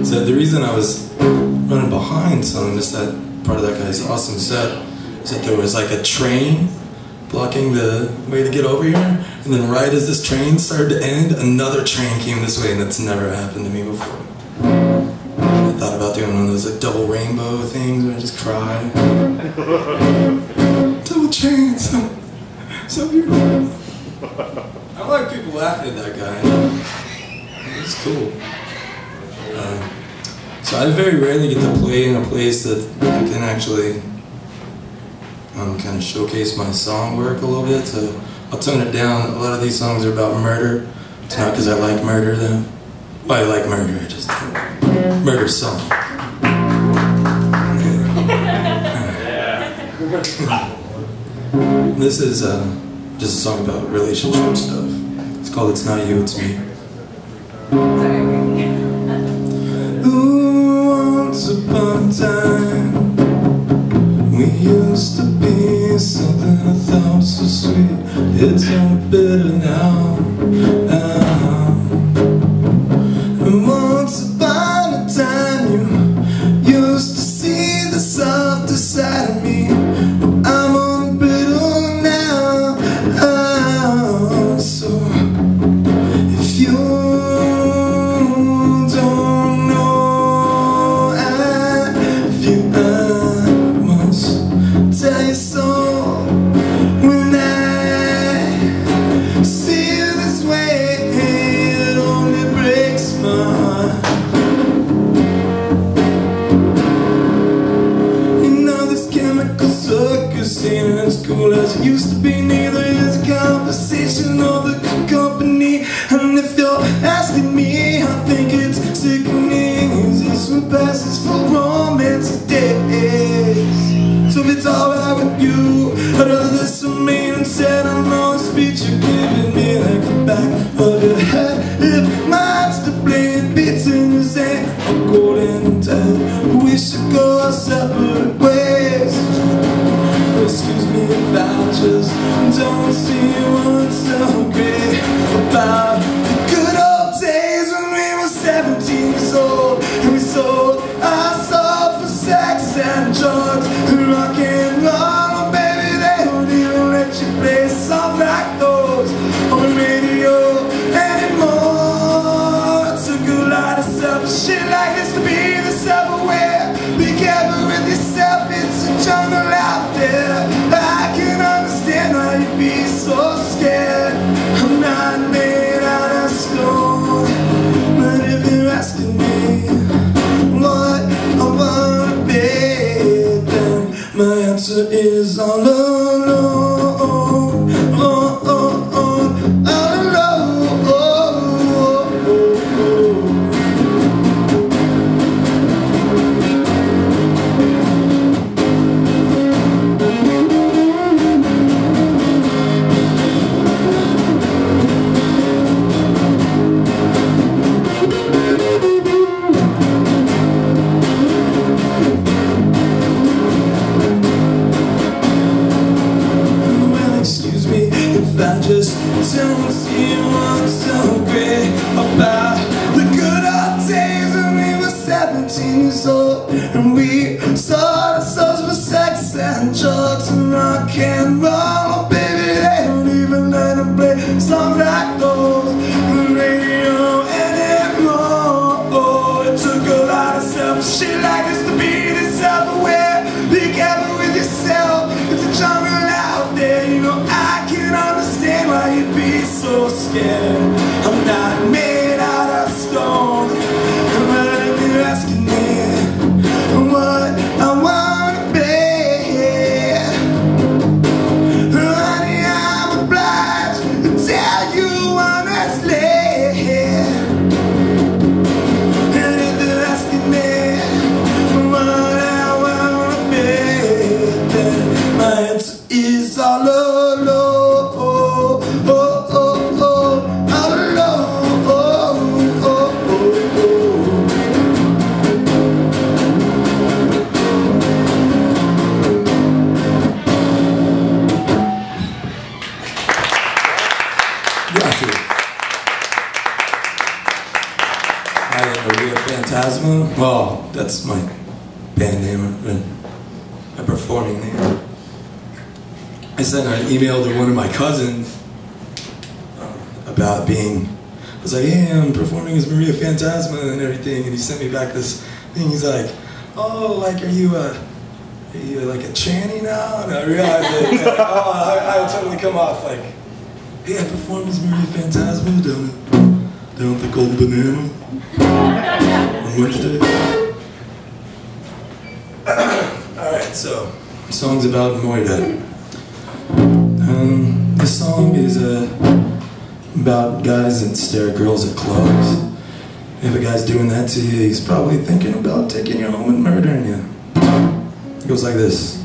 So the reason I was running behind some, missed that part of that guy's awesome set, is that there was like a train blocking the way to get over here, and then right as this train started to end, another train came this way, and that's never happened to me before. I thought about doing one of those like double rainbow things where I just cry. Double chains, so beautiful. I don't like people laughing at that guy. He's cool. So I very rarely get to play in a place that I can actually kind of showcase my song work a little bit, so I'll tone it down. A lot of these songs are about murder. It's not because I like murder though. Well, I like murder, just murder song. This is just a song about relationship stuff. It's called It's Not You, It's Me. Once upon a time, we used to be something I thought was so sweet. It's all bitter now. And once upon a time, you used to see the softer side of me. I'm on bitter now. So if you tell you so when I see you this way, it only breaks my heart. You know this chemical circus ain't as cool as it used to be. Neither is a conversation or the company. And if you're asking me, I think it's sickening. Is this what passes for romance days? So if it's alright with you, I'd rather listen me and said I know the speech you're giving me like the back of your head. If mine's to blame, beats in your hand, I'm golden dead. We should go our separate ways. Excuse me if I just don't see what's so great about the good old days when we were 17 years old and we sold our soul for sex and drugs. Rock and roll, oh baby, they don't even let you play songs like those on the radio anymore. It took a lot of selfish shit like this to be the self-aware. Be careful with yourself, it's a jungle out there. I can understand why you'd be so scared. I'm not made out of stone, but if you're asking me what I wanna be, my answer is all alone, all alone. I just don't see what's so great about the good old days when we were 17 years old and we sold ourselves for sex and drugs and rock and roll. Oh baby, they don't even let them play songs like those on the radio anymore. Oh, it took a lot of selfish shit like this to be this self-aware. Be careful with yourself, it's a jungle out there. You know I can understand why you'd be so scared. I'm not made out of stone, but if you're asking me what I wanna be, honey, I'm obliged to tell you honestly. And if you're asking me Fantasma? Well, that's my band name, my performing name. I sent an email to one of my cousins about being, I was like, hey, I'm performing as Maria Fantasma and everything, and he sent me back this thing. He's like, oh, like, are you like a tranny now? And I realized that, I would totally come off like, hey, I perform as Maria Fantasma down at the Golden Banana on Wednesday. Alright, so, song's about Moira. This song is about guys that stare at girls at clubs. If a guy's doing that to you, he's probably thinking about taking you home and murdering you. It goes like this.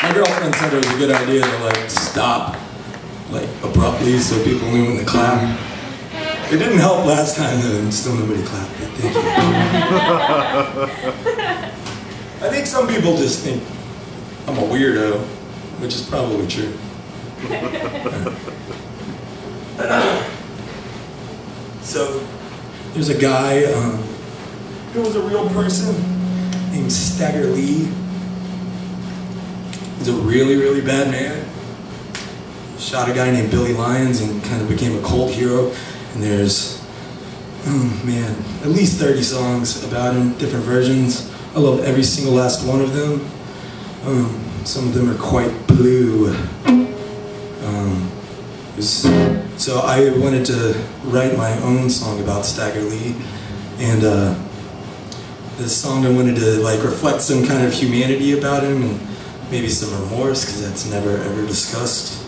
My girlfriend said it was a good idea to like stop like abruptly so people knew when to clap. It didn't help last time though, and still nobody clapped, but thank you. I think some people just think I'm a weirdo, which is probably true. So there's a guy who was a real person named Stagger Lee. He's a really, really bad man. Shot a guy named Billy Lyons and kind of became a cult hero. And there's, oh man, at least 30 songs about him, different versions. I love every single last one of them. Some of them are quite blue. So I wanted to write my own song about Stagger Lee, and this song I wanted to like reflect some kind of humanity about him and maybe some remorse, because that's never ever discussed.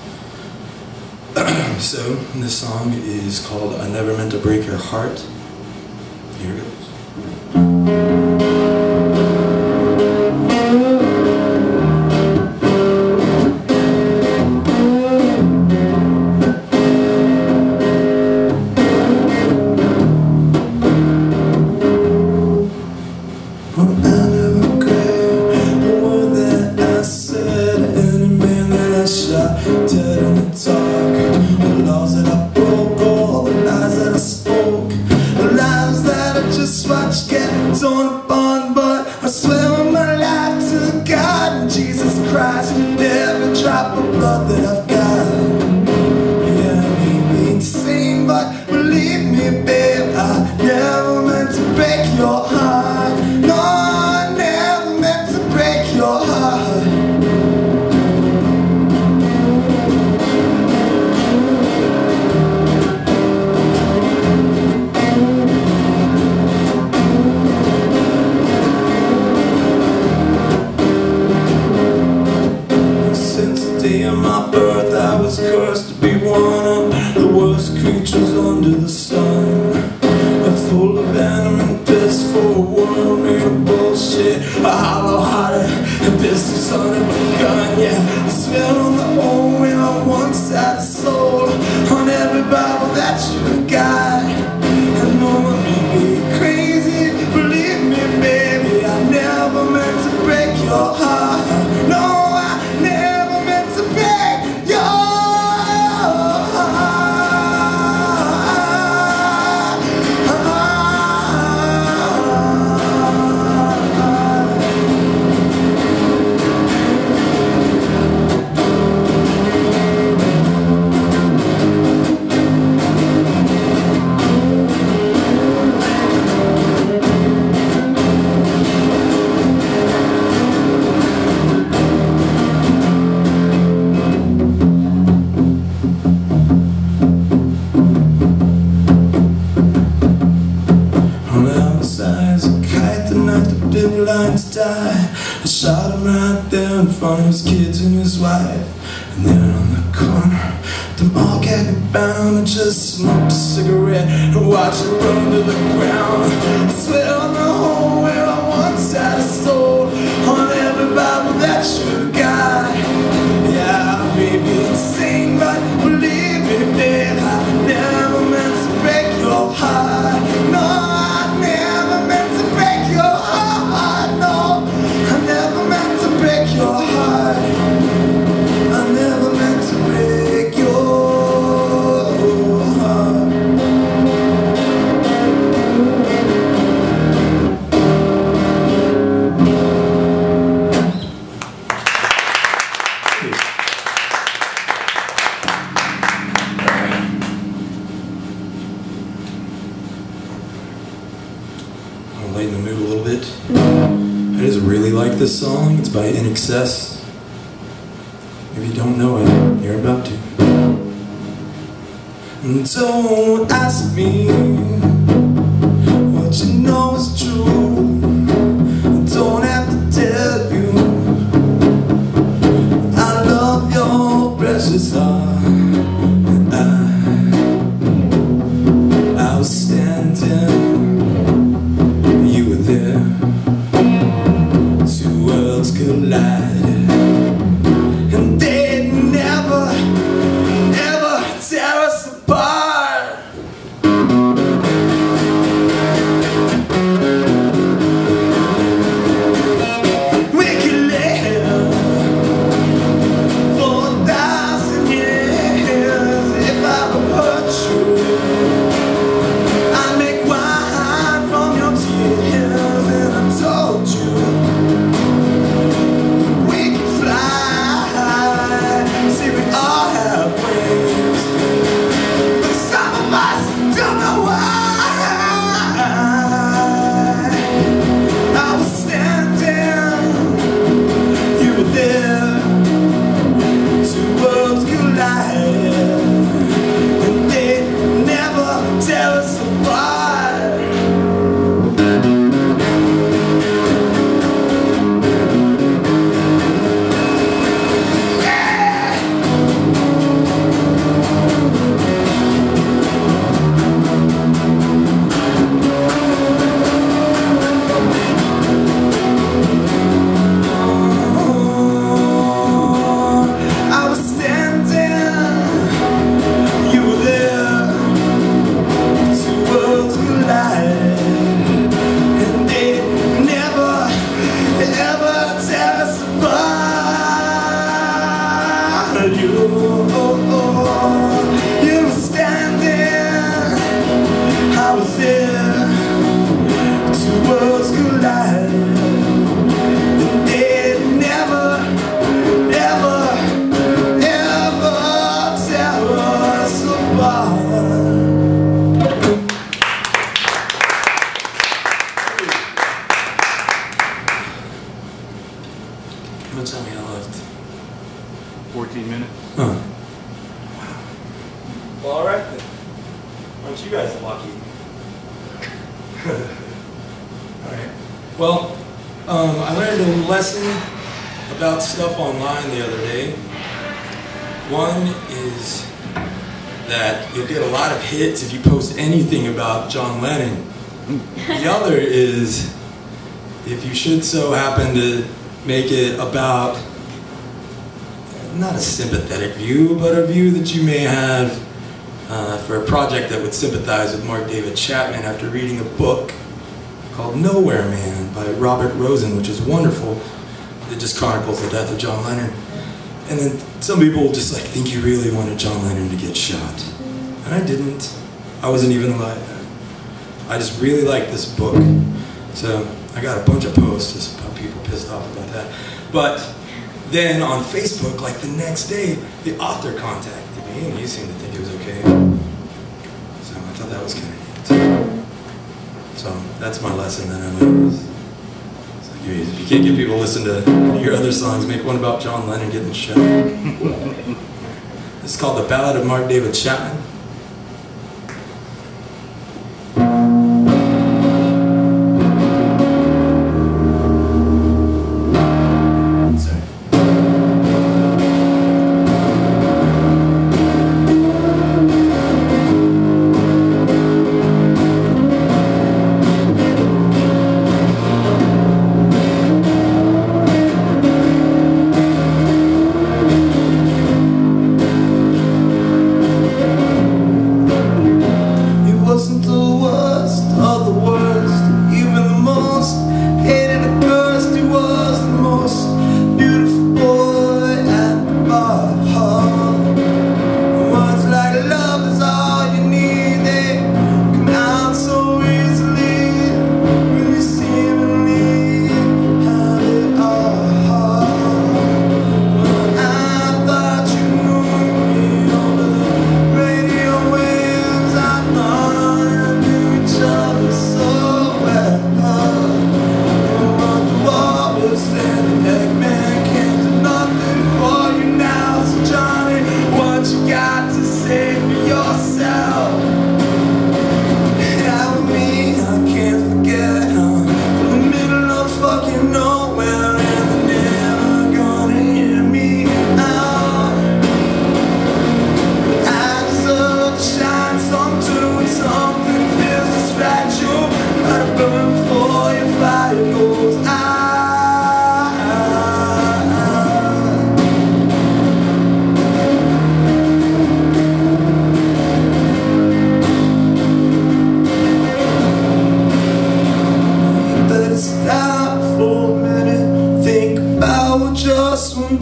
So this song is called "I Never Meant to Break Your Heart." Here it goes. Cursed to be one of the worst creatures under the sun. Full of venom and piss for a world made of bullshit. A hollow-hearted and pistol son of a gun. Yeah, I smell on the old when I once had a soul. On every Bible that you've got. I know I may be crazy, believe me baby, I never meant to break your heart. No, I never meant to break your heart. Lines died. I shot him right there in front of his kids and his wife. And then on the corner, them all getting bound. I just smoked a cigarette and watched it burn to the ground. I swear on the home where I once had a soul. On every Bible that you've got. Yeah, I may be insane, but believe me, babe, I never meant to break your heart. No, I never meant to break your heart. Break your heart. I never meant to break your heart. I'll lighten the mood a little bit. I just really like this song. It's by In Excess. If you don't know it, you're about to. And don't ask me what you know is true. I don't have to tell you I love your precious heart. I was standing, you were there. Collided, and they'd never, ever tear us apart. How much time we got left? 14 minutes. Huh. Wow. Well, all right then. Aren't you guys lucky? All right. Well, I learned a lesson about stuff online the other day. One is that you'll get a lot of hits if you post anything about John Lennon. The other is if you should so happen to make it about not a sympathetic view, but a view that you may have for a project that would sympathize with Mark David Chapman after reading a book called Nowhere Man by Robert Rosen, which is wonderful. It just chronicles the death of John Lennon. And then some people just like think you really wanted John Lennon to get shot. And I didn't. I wasn't even alive. I just really liked this book. So I got a bunch of posts just about people pissed off about that. But then on Facebook, like the next day, the author contacted me and he seemed to think it was okay. So I thought that was kind of neat. So that's my lesson that I learned. If you can't get people to listen to your other songs, make one about John Lennon getting shot. It's called The Ballad of Mark David Chapman.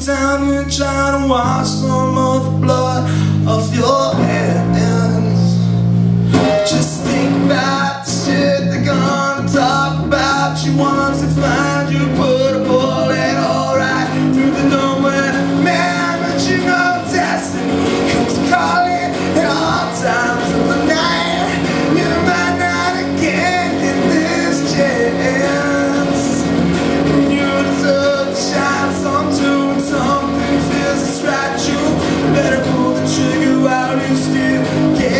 Time you try to wash some of the blood off your hands. Just think about the shit they're gonna talk about you once they find you. Put a bullet all right through the nowhere man, but you know destiny comes calling at all times of the night. You might not again get this chance. You deserve to shine some too. Something feels to scratch you. Better pull the trigger while you still can.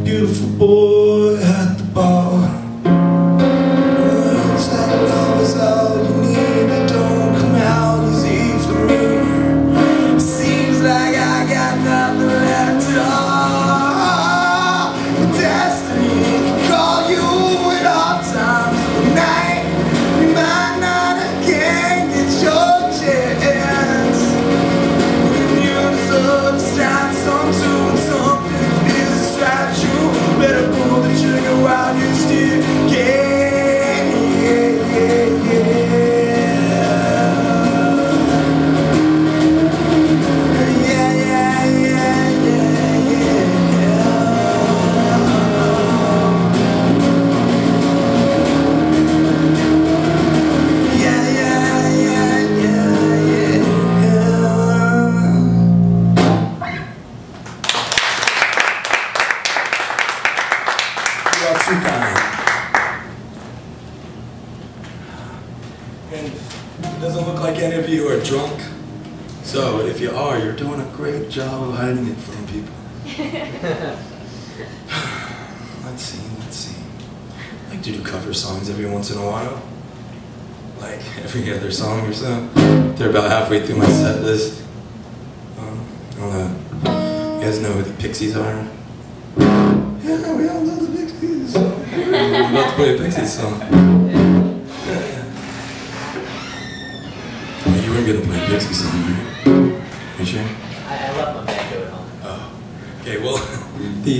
Beautiful boy at the bar. It's that love is all you need. That don't come out easy for me. Seems like I got nothing left at all. But destiny can call you at all times of the night. You might not again get your chance. And you deserve to stand some to something feels to scratch you. are too kind. And it doesn't look like any of you are drunk. So if you are, you're doing a great job of hiding it from people. Let's see. I like to do cover songs every once in a while. Like every other song or so. They're about halfway through my set list. I don't know. You guys know who the Pixies are? Yeah, we all know the Pixies. I'm about to play a Pixies song. Oh, you weren't gonna play a Pixies song, right? You sure? I left my banjo at home. Oh. Okay, well, the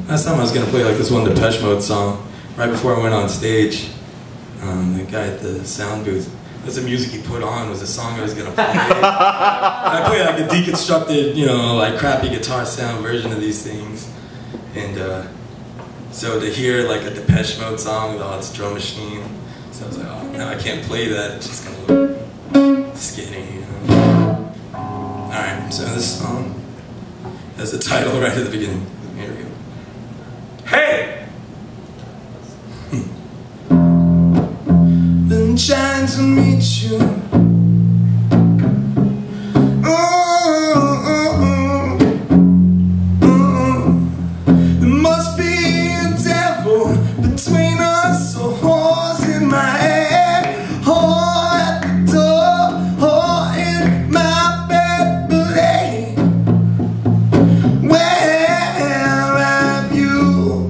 last time I was gonna play like this one Depeche Mode song, right before I went on stage, the guy at the sound booth, that's the music he put on was the song I was gonna play. And I play like a deconstructed, you know, like crappy guitar sound version of these things. And so to hear like a Depeche Mode song with all its drum machine, so I was like, oh, no, I can't play that, it's just gonna look skinny, you know. Alright, so this song has the title right at the beginning. Here we go. Hey! Been trying to meet you. There must be a devil between us, or horse in my head, or at the door, or in my bed. But hey, where have you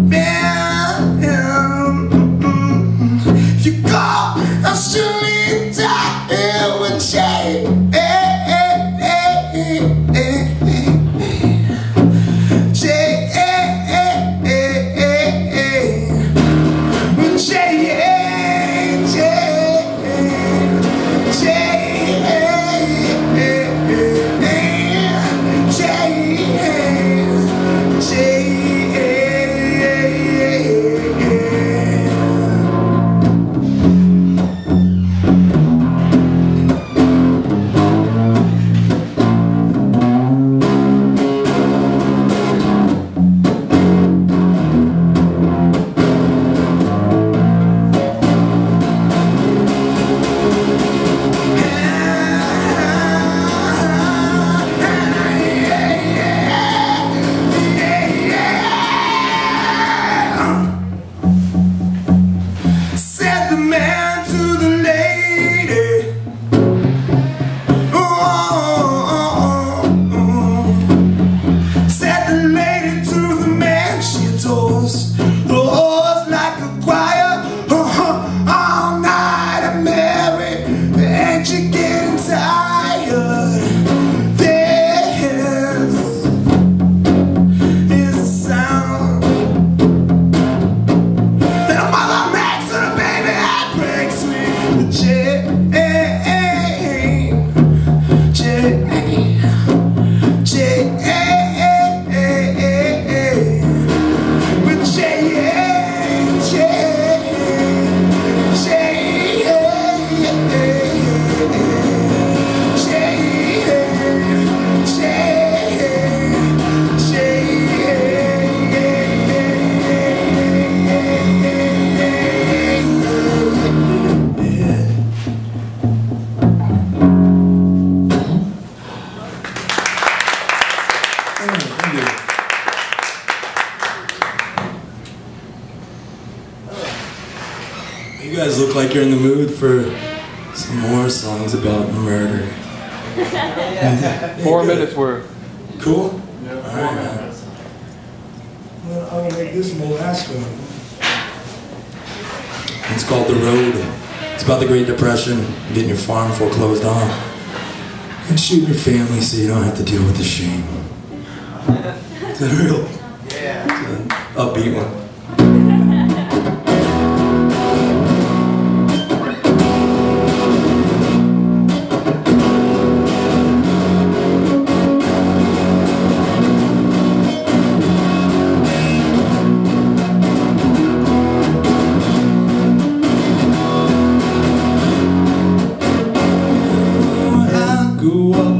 been? If you call, I'll surely die with shame. You guys look like you're in the mood for some more songs about murder. 4 minutes worth. Cool? Yeah. Alright, man. Well, I'm gonna make this my last one. It's called The Road. It's about the Great Depression, getting your farm foreclosed on, and shooting your family so you don't have to deal with the shame. It's a real upbeat one.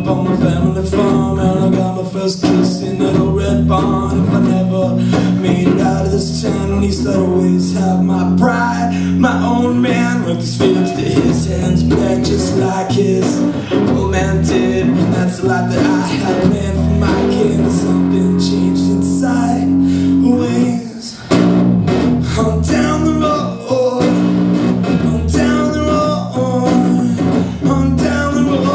On my family farm, and I got my first kiss in that old red barn. If I never made it with his fields to his hands back just like his old man did. And that's a lot that I had planned for my kid. But something changed inside ways. I'm down the road, I'm down the road, I'm down the road.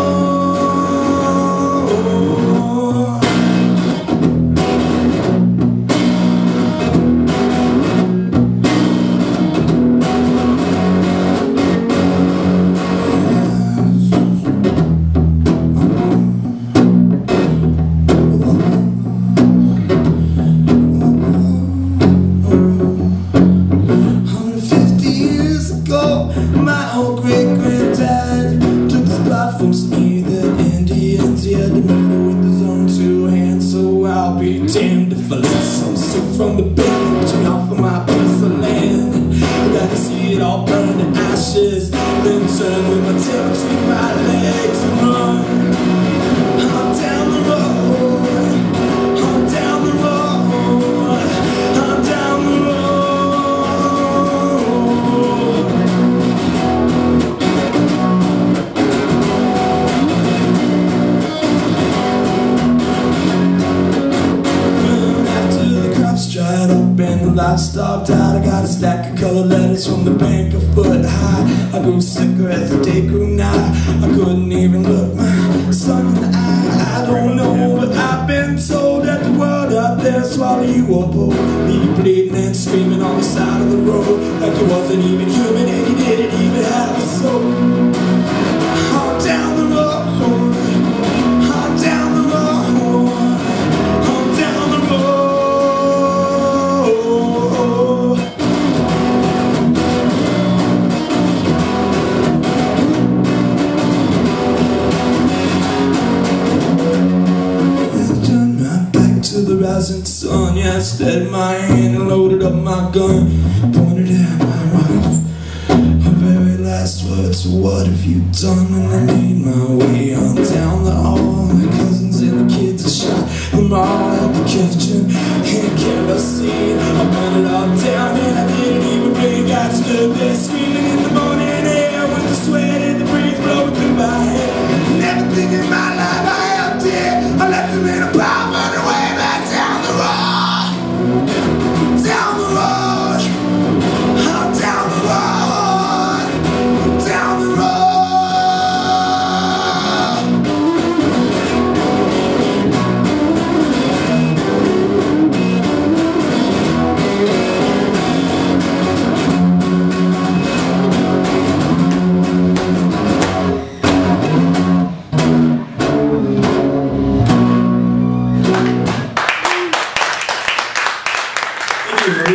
My old great-granddad took the spot from me that Indians he had to murder with his own two hands. So I'll be damned if I let some soup from the bacon push me off of my piece of land. I got to see it all burn to ashes, then turn with my tail between my legs and run. I'm down the road, I'm down the road, I'm down the road. Dried up and the livestock died. I got a stack of colored letters from the bank a foot high. I grew sicker as the day grew nigh. I couldn't even look my son in the eye. I don't know, but I've been told that the world out there swallow you up whole, leave you bleeding and screaming on the side of the road, like you wasn't even human and you didn't even have a soul. I'm down the road, I'm down the road, I'm down the road. Rising sun, yeah, I steadied my hand and loaded up my gun, pointed at my wife. Her very last words, what have you done? And I made my way on down the hall. My cousins and the kids are shot, I'm all at the kitchen in kerosene. I burned it all down and I didn't even blink. I stood there screaming in the morning air with the sweat and the breeze blowing through my hair. And everything in my life I held dear, I left them in a pile, burned away back down the road, down the road, I'm down the road, down the road.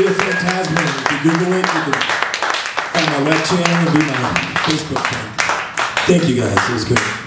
Fantasma. If you Google it, you can find my web channel and be my Facebook friend. Thank you guys, it was good.